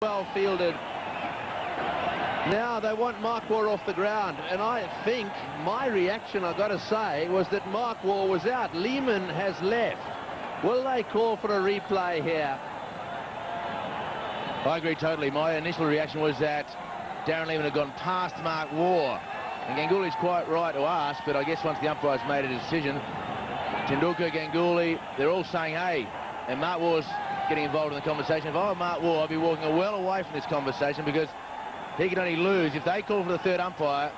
well fielded. Now they want Mark Waugh off the ground, and I think my reaction, I've got to say, was that Mark Waugh was out. Lehman has left. Will they call for a replay here? I agree totally. My initial reaction was that Darren Lehman had gone past Mark Waugh. And Ganguly's quite right to ask, but I guess once the umpire's made a decision, Tendulkar, Ganguly, they're all saying, hey, and Mark Waugh's getting involved in the conversation. If I were Mark Waugh, I'd be walking well away from this conversation, because he can only lose. If they call for the third umpire,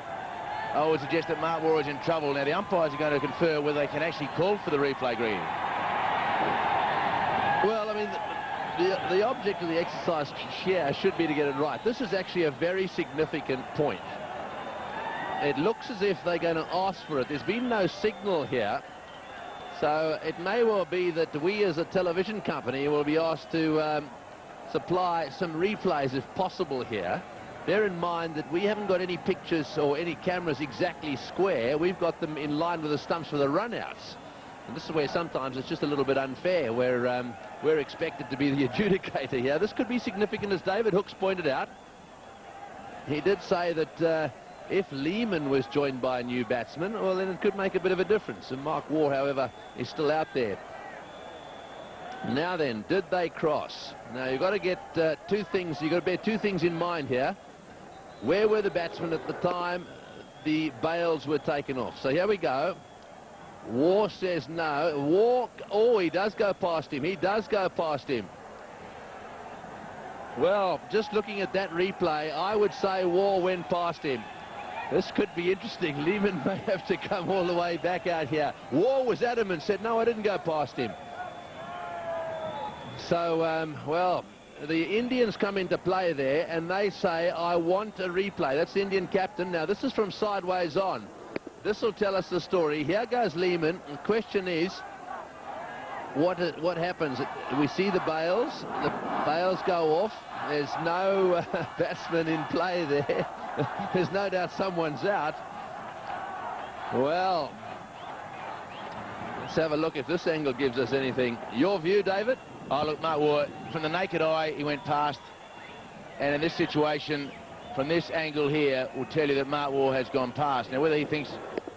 I would suggest that Mark Waugh is in trouble. Now, the umpires are going to confer whether they can actually call for the replay, Green. Well, I mean, the object of the exercise here should be to get it right. This is actually a very significant point. It looks as if they're going to ask for it. There's been no signal here. So it may well be that we as a television company will be asked to supply some replays if possible here. Bear in mind that we haven't got any pictures or any cameras exactly square. We've got them in line with the stumps for the runouts. And this is where sometimes it's just a little bit unfair, where we're expected to be the adjudicator here. This could be significant, as David Hooks pointed out. He did say that if Lehman was joined by a new batsman, well, then it could make a bit of a difference. And Mark Waugh, however, is still out there. Now then, did they cross? Now, you've got to get two things. You've got to bear two things in mind here. Where were the batsmen at the time the bails were taken off? So here we go. Waugh says no. Waugh, oh, he does go past him. He does go past him. Well, just looking at that replay, I would say Waugh went past him. This could be interesting. Lehman may have to come all the way back out here. Waugh was adamant, said, no, I didn't go past him. So, well, the Indians come into play there, and they say, I want a replay. That's the Indian captain. Now, this is from sideways on. This will tell us the story. Here goes Lehman. The question is, what happens? We see the bails. The bails go off. There's no batsman in play there. There's no doubt someone's out. Well, let's have a look if this angle gives us anything. Your view, David? Oh, look, Mark Waugh, from the naked eye, he went past. And in this situation, from this angle here, will tell you that Mark Waugh has gone past. Now, whether he thinks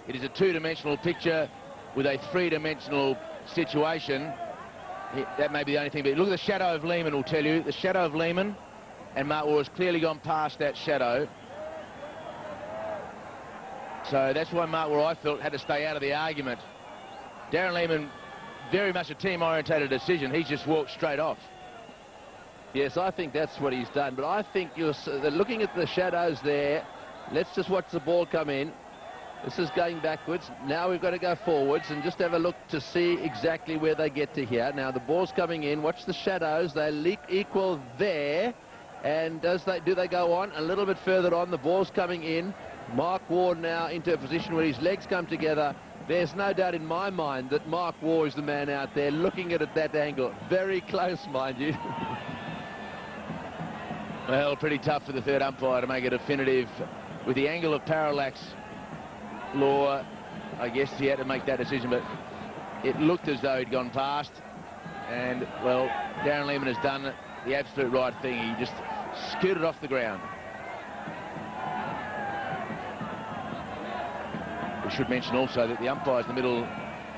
it is a two-dimensional picture with a three-dimensional situation, that may be the only thing. But look at the shadow of Lehman will tell you. The shadow of Lehman, and Mark Waugh has clearly gone past that shadow. So that's why Mark Waugh, I felt, had to stay out of the argument. Darren Lehman, very much a team-orientated decision. He's just walked straight off. Yes, I think that's what he's done. But I think you're looking at the shadows there. Let's just watch the ball come in. This is going backwards. Now we've got to go forwards and just have a look to see exactly where they get to here. Now the ball's coming in. Watch the shadows. They equal there. And do they go on? A little bit further on. The ball's coming in. Mark Waugh now into a position where his legs come together. There's no doubt in my mind that Mark Waugh is the man out there looking at it that angle. Very close, mind you. Well, pretty tough for the third umpire to make a definitive. With the angle of parallax law, I guess he had to make that decision, but it looked as though he'd gone past. And, well, Darren Lehman has done the absolute right thing. He just scooted off the ground. We should mention also that the umpires in the middle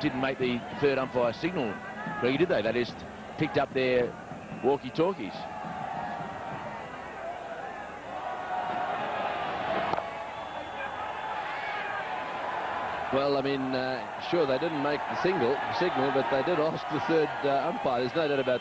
didn't make the third umpire signal. Really, did they? They just picked up their walkie-talkies. Well, I mean, sure, they didn't make the signal, but they did ask the third umpire. There's no doubt about